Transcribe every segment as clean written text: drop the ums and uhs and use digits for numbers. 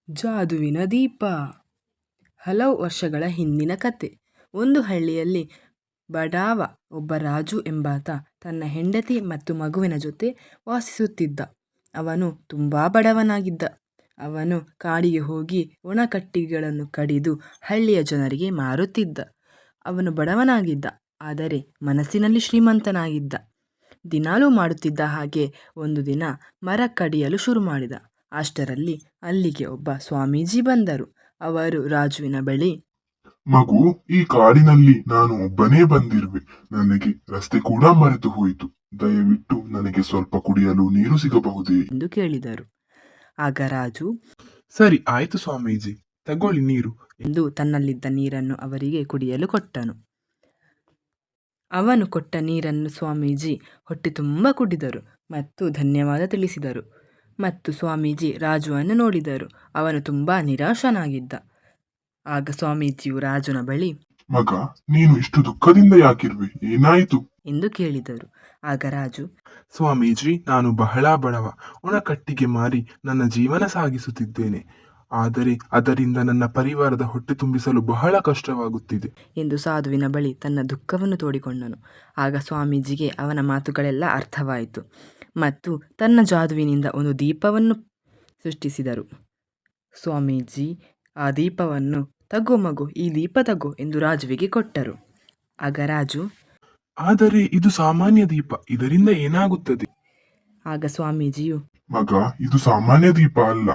ಜಾದುವಿನ ದೀಪ. ಹಲವು ವರ್ಷಗಳ ಹಿಂದಿನ ಕತೆ. ಒಂದು ಹಳ್ಳಿಯಲ್ಲಿ ಬಡಾವ ಒಬ್ಬ ರಾಜು ಎಂಬಾತ ತನ್ನ ಹೆಂಡತಿ ಮತ್ತು ಮಗುವಿನ ಜೊತೆ ವಾಸಿಸುತ್ತಿದ್ದ. ಅವನು ತುಂಬ ಬಡವನಾಗಿದ್ದ. ಅವನು ಕಾಡಿಗೆ ಹೋಗಿ ಒಣ ಕಟ್ಟಿಗೆಗಳನ್ನು ಕಡಿದು ಹಳ್ಳಿಯ ಜನರಿಗೆ ಮಾರುತ್ತಿದ್ದ. ಅವನು ಬಡವನಾಗಿದ್ದ, ಆದರೆ ಮನಸ್ಸಿನಲ್ಲಿ ಶ್ರೀಮಂತನಾಗಿದ್ದ. ದಿನಾಲೂ ಮಾಡುತ್ತಿದ್ದ ಹಾಗೆ ಒಂದು ದಿನ ಮರ ಕಡಿಯಲು ಶುರು ಮಾಡಿದ. ಅಷ್ಟರಲ್ಲಿ ಅಲ್ಲಿಗೆ ಒಬ್ಬ ಸ್ವಾಮೀಜಿ ಬಂದರು. ಅವರು ರಾಜುವಿನ ಬಳಿ, ಮಗು, ಈ ಕಾಡಿನಲ್ಲಿ ನಾನು ಒಬ್ಬನೇ ಬಂದಿರುವೆ. ನನಗೆ ರಸ್ತೆ ಕೂಡ ಮರೆತು ಹೋಯಿತು. ದಯವಿಟ್ಟು ನನಗೆ ಸ್ವಲ್ಪ ಕುಡಿಯಲು ನೀರು ಸಿಗಬಹುದೇ ಎಂದು ಕೇಳಿದರು. ಆಗ ರಾಜು, ಸರಿ ಆಯ್ತು ಸ್ವಾಮೀಜಿ, ತಗೊಳ್ಳಿ ನೀರು ಎಂದು ತನ್ನಲ್ಲಿದ್ದ ನೀರನ್ನು ಅವರಿಗೆ ಕುಡಿಯಲು ಕೊಟ್ಟನು. ಅವನು ಕೊಟ್ಟ ನೀರನ್ನು ಸ್ವಾಮೀಜಿ ಹೊಟ್ಟೆ ತುಂಬ ಕುಡಿದರು ಮತ್ತು ಧನ್ಯವಾದ ತಿಳಿಸಿದರು. ಮತ್ತು ಸ್ವಾಮೀಜಿ ರಾಜುವನ್ನು ನೋಡಿದರು. ಅವನು ತುಂಬ ನಿರಾಶನಾಗಿದ್ದ. ಆಗ ಸ್ವಾಮೀಜಿಯು ರಾಜುನ ಬಳಿ, ಮಗ, ನೀನು ಇಷ್ಟು ದುಃಖದಿಂದ ಯಾಕಿರುವೆ? ಏನಾಯಿತು ಎಂದು ಕೇಳಿದರು. ಆಗ ರಾಜು, ಸ್ವಾಮೀಜಿ, ನಾನು ಬಹಳ ಬಡವ. ಒಣ ಕಟ್ಟಿಗೆ ಮಾರಿ ನನ್ನ ಜೀವನ ಸಾಗಿಸುತ್ತಿದ್ದೇನೆ. ಆದರೆ ಅದರಿಂದ ನನ್ನ ಪರಿವಾರದ ಹೊಟ್ಟೆ ತುಂಬಿಸಲು ಬಹಳ ಕಷ್ಟವಾಗುತ್ತಿದೆ ಎಂದು ಸಾಧುವಿನ ಬಳಿ ತನ್ನ ದುಃಖವನ್ನು ತೋಡಿಕೊಂಡನು. ಆಗ ಸ್ವಾಮೀಜಿಗೆ ಅವನ ಮಾತುಗಳೆಲ್ಲ ಅರ್ಥವಾಯಿತು ಮತ್ತು ತನ್ನ ಜಾದುವಿನಿಂದ ಒಂದು ದೀಪವನ್ನು ಸೃಷ್ಟಿಸಿದರು. ಸ್ವಾಮೀಜಿ ಆ ದೀಪವನ್ನು, ತಗೋ ಮಗು, ಈ ದೀಪ ತಗೋ ಎಂದು ರಾಜುವಿಗೆ ಕೊಟ್ಟರು. ಆಗ ರಾಜು, ಆದರೆ ಇದು ಸಾಮಾನ್ಯ ದೀಪ, ಇದರಿಂದ ಏನಾಗುತ್ತದೆ? ಆಗ ಸ್ವಾಮೀಜಿಯು, ಮಗ, ಇದು ಸಾಮಾನ್ಯ ದೀಪ ಅಲ್ಲ,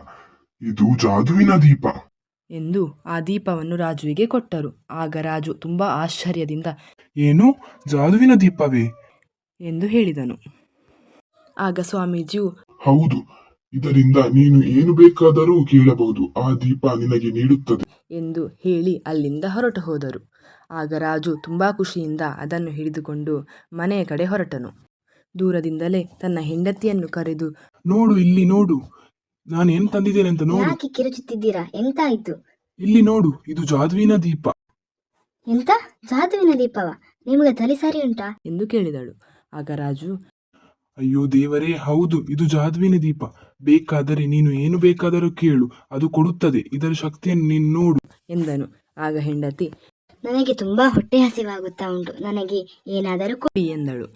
ಇದು ಜಾದುವಿನ ದೀಪ ಎಂದು ಆ ದೀಪವನ್ನು ರಾಜುವಿಗೆ ಕೊಟ್ಟರು. ಆಗ ರಾಜು ತುಂಬ ಆಶ್ಚರ್ಯದಿಂದ, ಏನು, ಜಾದುವಿನ ದೀಪವೇ ಎಂದು ಹೇಳಿದನು. ಆಗ ಸ್ವಾಮೀಜಿಯು, ಹೌದು, ಇದರಿಂದ ನೀನು ಏನು ಬೇಕಾದರೂ ಕೇಳಬಹುದು. ಆ ದೀಪ ನಿನಗೆ ನೀಡುತ್ತದೆ ಎಂದು ಹೇಳಿ ಅಲ್ಲಿಂದ ಹೊರಟು ಹೋದರು. ಆಗ ರಾಜು ತುಂಬ ಖುಷಿಯಿಂದ ಅದನ್ನು ಹಿಡಿದುಕೊಂಡು ಮನೆಯ ಕಡೆ ಹೊರಟನು. ದೂರದಿಂದಲೇ ತನ್ನ ಹೆಂಡತಿಯನ್ನು ಕರೆದು, ನೋಡು, ಇಲ್ಲಿ ನೋಡು, ನಾನೇನು ತಂದಿದ್ದೇನೆ ಅಂತ ನೋಡು. ಯಾಕೆ ಕಿರುಚುತ್ತಿದ್ದೀರಾ? ಎಂತಾಯ್ತು? ಇಲ್ಲಿ ನೋಡು, ಇದು ಜಾದುವಿನ ದೀಪ. ಎಂತ ಜಾದುವಿನ ದೀಪವ? ನಿಮಗೆ ತಲೆ ಸರಿ ಉಂಟಾ? ಎಂದು ಕೇಳಿದಳು. ಆಗ ರಾಜು, ಅಯ್ಯೋ ದೇವರೇ, ಹೌದು, ಇದು ಜಾದುವಿನ ದೀಪ. ಬೇಕಾದರೆ ನೀನು ಏನು ಬೇಕಾದರೂ ಕೇಳು, ಅದು ಕೊಡುತ್ತದೆ. ಇದರ ಶಕ್ತಿಯನ್ನು ನೀನು ನೋಡು ಎಂದನು. ಆಗ ಹೆಂಡತಿ, ನನಗೆ ತುಂಬಾ ಹೊಟ್ಟೆ ಹಸಿವಾಗುತ್ತಾ ಉಂಟು, ನನಗೆ ಏನಾದರೂ ಕೊಡಿ ಎಂದಳು.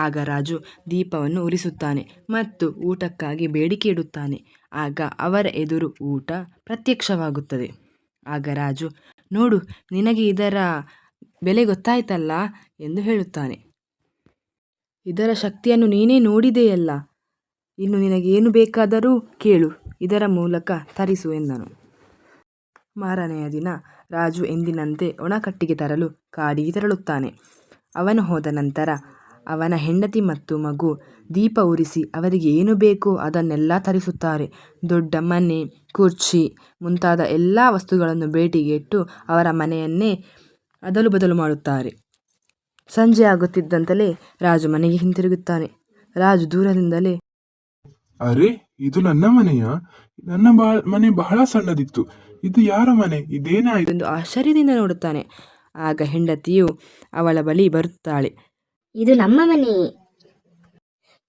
ಆಗ ರಾಜು ದೀಪವನ್ನು ಉರಿಸುತ್ತಾನೆ ಮತ್ತು ಊಟಕ್ಕಾಗಿ ಬೇಡಿಕೆ ಇಡುತ್ತಾನೆ. ಆಗ ಅವರ ಎದುರು ಊಟ ಪ್ರತ್ಯಕ್ಷವಾಗುತ್ತದೆ. ಆಗ ರಾಜು, ನೋಡು, ನಿನಗೆ ಇದರ ಬೆಲೆ ಗೊತ್ತಾಯ್ತಲ್ಲ ಎಂದು ಹೇಳುತ್ತಾನೆ. ಇದರ ಶಕ್ತಿಯನ್ನು ನೀನೇ ನೋಡಿದೆಯಲ್ಲ, ಇನ್ನು ನಿನಗೇನು ಬೇಕಾದರೂ ಕೇಳು, ಇದರ ಮೂಲಕ ತರಿಸು ಎಂದನು. ಮಾರನೆಯ ದಿನ ರಾಜು ಎಂದಿನಂತೆ ಒಣಕಟ್ಟಿಗೆ ತರಲು ಕಾಡಿಗೆ ತೆರಳುತ್ತಾನೆ. ಅವನು ಹೋದ ನಂತರ ಅವನ ಹೆಂಡತಿ ಮತ್ತು ಮಗು ದೀಪ ಉರಿಸಿ ಅವರಿಗೆ ಏನು ಬೇಕೋ ಅದನ್ನೆಲ್ಲ ತರಿಸುತ್ತಾರೆ. ದೊಡ್ಡ ಮನೆ, ಕುರ್ಚಿ ಮುಂತಾದ ಎಲ್ಲ ವಸ್ತುಗಳನ್ನು ಬೇಟೆಗೆ ಇಟ್ಟು ಅವರ ಮನೆಯನ್ನೇ ಅದಲು ಬದಲು ಮಾಡುತ್ತಾರೆ. ಸಂಜೆ ಆಗುತ್ತಿದ್ದಂತಲೇ ರಾಜು ಮನೆಗೆ ಹಿಂತಿರುಗುತ್ತಾನೆ. ರಾಜು ದೂರದಿಂದಲೇ, ಅರೆ, ಇದು ನನ್ನ ಮನೆಯ? ನನ್ನ ಮನೆ ಬಹಳ ಸಣ್ಣದಿತ್ತು. ಇದು ಯಾರ ಮನೆ? ಇದೇನಾಯ್ತು ಎಂದು ಆಶ್ಚರ್ಯದಿಂದ ನೋಡುತ್ತಾನೆ. ಆಗ ಹೆಂಡತಿಯು ಅವಳ ಬಳಿ ಬರುತ್ತಾಳೆ. ಇದು ನಮ್ಮ ಮನೆಯೇ,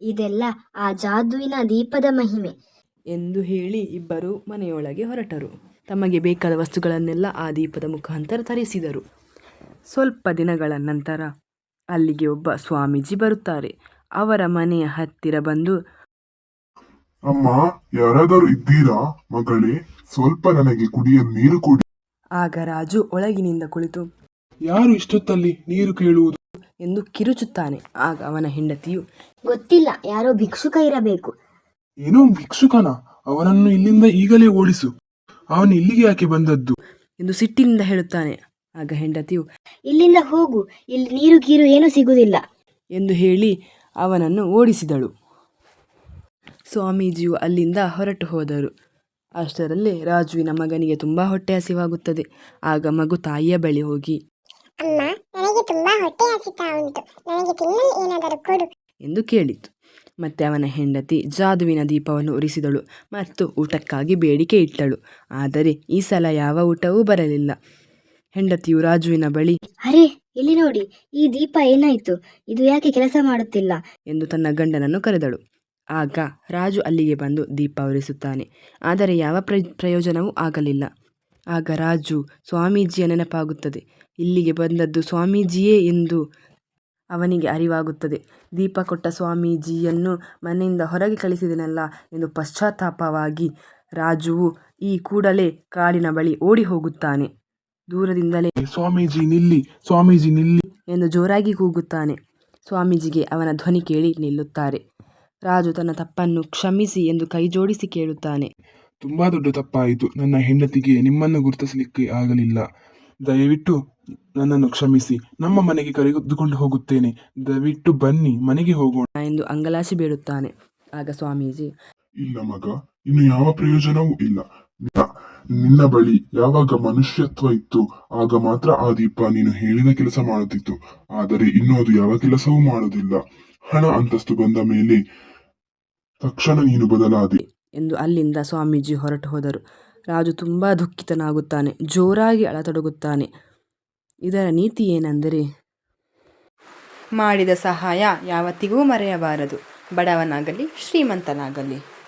ಇದೆಲ್ಲ ಆ ಜಾದುವಿನ ದೀಪದ ಮಹಿಮೆ ಎಂದು ಹೇಳಿ ಇಬ್ಬರು ಮನೆಯೊಳಗೆ ಹೊರಟರು. ತಮಗೆ ಬೇಕಾದ ವಸ್ತುಗಳನ್ನೆಲ್ಲ ಆ ದೀಪದ ಮುಖಾಂತರ ತರಿಸಿದರು. ಸ್ವಲ್ಪ ದಿನಗಳ ನಂತರ ಅಲ್ಲಿಗೆ ಒಬ್ಬ ಸ್ವಾಮೀಜಿ ಬರುತ್ತಾರೆ. ಅವರ ಮನೆಯ ಹತ್ತಿರ ಬಂದು, ಅಮ್ಮ, ಯಾರಾದರೂ ಇದ್ದೀರಾ? ಮಗಳೇ, ಸ್ವಲ್ಪ ನನಗೆ ಕುಡಿಯಲು ನೀರು ಕೊಡಿ. ಆಗ ರಾಜು ಒಳಗಿನಿಂದ ಕುಳಿತು, ಯಾರು ಇಷ್ಟೊತ್ತಲ್ಲಿ ನೀರು ಕೇಳುವುದು ಎಂದು ಕಿರುಚುತ್ತಾನೆ. ಆಗ ಅವನ ಹೆಂಡತಿಯು, ಗೊತ್ತಿಲ್ಲ, ಯಾರೋ ಭಿಕ್ಷುಕ ಇರಬೇಕು. ಏನೋ ಭಿಕ್ಷುಕನ? ಅವನನ್ನು ಇಲ್ಲಿಂದ ಈಗಲೇ ಓಡಿಸು. ಅವನು ಇಲ್ಲಿಗೆ ಯಾಕೆ ಬಂದದ್ದು ಎಂದು ಸಿಟ್ಟಿನಿಂದ ಹೇಳುತ್ತಾನೆ. ಆಗ ಹೆಂಡತಿಯು, ಇಲ್ಲಿಂದ ಹೋಗು, ಇಲ್ಲಿ ನೀರು ಗೀರು ಏನೂ ಸಿಗುವುದಿಲ್ಲ ಎಂದು ಹೇಳಿ ಅವನನ್ನು ಓಡಿಸಿದಳು. ಸ್ವಾಮೀಜಿಯು ಅಲ್ಲಿಂದ ಹೊರಟು ಹೋದರು. ಅಷ್ಟರಲ್ಲೇ ರಾಜುವಿನ ಮಗನಿಗೆ ತುಂಬ ಹೊಟ್ಟೆ ಹಸಿವಾಗುತ್ತದೆ. ಆಗ ಮಗು ತಾಯಿಯ ಬಳಿ ಹೋಗಿ, ಅಮ್ಮ, ನನಗೆ ತುಂಬಾ ಹೊಟ್ಟೆ ಹಸಿತಾ ಉಂಟು, ನನಗೆ ತಿನ್ನಲು ಏನಾದರೂ ಕೊಡು ಎಂದು ಕೇಳಿತು. ಮತ್ತೆ ಅವನ ಹೆಂಡತಿ ಜಾದುವಿನ ದೀಪವನ್ನು ಉರಿಸಿದಳು ಮತ್ತು ಊಟಕ್ಕಾಗಿ ಬೇಡಿಕೆ ಇಟ್ಟಳು. ಆದರೆ ಈ ಸಲ ಯಾವ ಊಟವೂ ಬರಲಿಲ್ಲ. ಹೆಂಡತಿಯು ರಾಜುವಿನ ಬಳಿ, ಅರೆ, ಇಲ್ಲಿ ನೋಡಿ, ಈ ದೀಪ ಏನಾಯ್ತು? ಇದು ಯಾಕೆ ಕೆಲಸ ಮಾಡುತ್ತಿಲ್ಲ? ಎಂದು ತನ್ನ ಗಂಡನನ್ನು ಕರೆದಳು. ಆಗ ರಾಜು ಅಲ್ಲಿಗೆ ಬಂದು ದೀಪ ಉರಿಸುತ್ತಾನೆ. ಆದರೆ ಯಾವ ಪ್ರಯೋಜನವೂ ಆಗಲಿಲ್ಲ. ಆಗ ರಾಜು ಸ್ವಾಮೀಜಿಯ ನೆನಪಾಗುತ್ತದೆ. ಇಲ್ಲಿಗೆ ಬಂದದ್ದು ಸ್ವಾಮೀಜಿಯೇ ಎಂದು ಅವನಿಗೆ ಅರಿವಾಗುತ್ತದೆ. ದೀಪ ಕೊಟ್ಟ ಸ್ವಾಮೀಜಿಯನ್ನು ಮನೆಯಿಂದ ಹೊರಗೆ ಕಳಿಸಿದನಲ್ಲ ಎಂದು ಪಶ್ಚಾತ್ತಾಪವಾಗಿ ರಾಜುವು ಈ ಕೂಡಲೇ ಕಾಡಿನ ಬಳಿ ಓಡಿ ಹೋಗುತ್ತಾನೆ. ದೂರದಿಂದಲೇ ಸ್ವಾಮೀಜಿ ನಿಲ್ಲಿ, ಸ್ವಾಮೀಜಿ ನಿಲ್ಲಿ ಎಂದು ಜೋರಾಗಿ ಕೂಗುತ್ತಾನೆ. ಸ್ವಾಮೀಜಿಗೆ ಅವನ ಧ್ವನಿ ಕೇಳಿ ನಿಲ್ಲುತ್ತಾರೆ. ರಾಜು ತನ್ನ ತಪ್ಪನ್ನು ಕ್ಷಮಿಸಿ ಎಂದು ಕೈ ಜೋಡಿಸಿ ಕೇಳುತ್ತಾನೆ. ತುಂಬಾ ದೊಡ್ಡ ತಪ್ಪಾಯಿತು. ನನ್ನ ಹೆಂಡತಿಗೆ ನಿಮ್ಮನ್ನು ಗುರುತಿಸಲಿಕ್ಕೆ ಆಗಲಿಲ್ಲ. ದಯವಿಟ್ಟು ನನ್ನನ್ನು ಕ್ಷಮಿಸಿ. ನಮ್ಮ ಮನೆಗೆ ಕರೆದುಕೊಂಡು ಹೋಗುತ್ತೇನೆ. ದಯವಿಟ್ಟು ಬನ್ನಿ, ಮನೆಗೆ ಹೋಗೋಣ ಎಂದು ಅಂಗಲಾಚಿ ಬೇಡುತ್ತಾನೆ. ಆಗ ಸ್ವಾಮೀಜಿ, ಇಲ್ಲ ಮಗ, ಇನ್ನು ಯಾವ ಪ್ರಯೋಜನವೂ ಇಲ್ಲ. ನಿನ್ನ ಬಳಿ ಯಾವಾಗ ಮನುಷ್ಯತ್ವ ಇತ್ತು ಆಗ ಮಾತ್ರ ಆ ದೀಪ ನೀನು ಹೇಳಿದ ಕೆಲಸ ಮಾಡುತ್ತಿತ್ತು. ಆದರೆ ಇನ್ನು ಅದು ಯಾವ ಕೆಲಸವೂ ಮಾಡುವುದಿಲ್ಲ. ಹಣ ಅಂತಸ್ತು ಬಂದ ಮೇಲೆ ತಕ್ಷಣ ನೀನು ಬದಲಾದೆ ಎಂದು ಅಲ್ಲಿಂದ ಸ್ವಾಮೀಜಿ ಹೊರಟು ಹೋದರು. ರಾಜು ತುಂಬ ದುಃಖಿತನಾಗುತ್ತಾನೆ. ಜೋರಾಗಿ ಅಳತೊಡಗುತ್ತಾನೆ. ಇದರ ನೀತಿ ಏನೆಂದರೆ, ಮಾಡಿದ ಸಹಾಯ ಯಾವತ್ತಿಗೂ ಮರೆಯಬಾರದು, ಬಡವನಾಗಲಿ ಶ್ರೀಮಂತನಾಗಲಿ.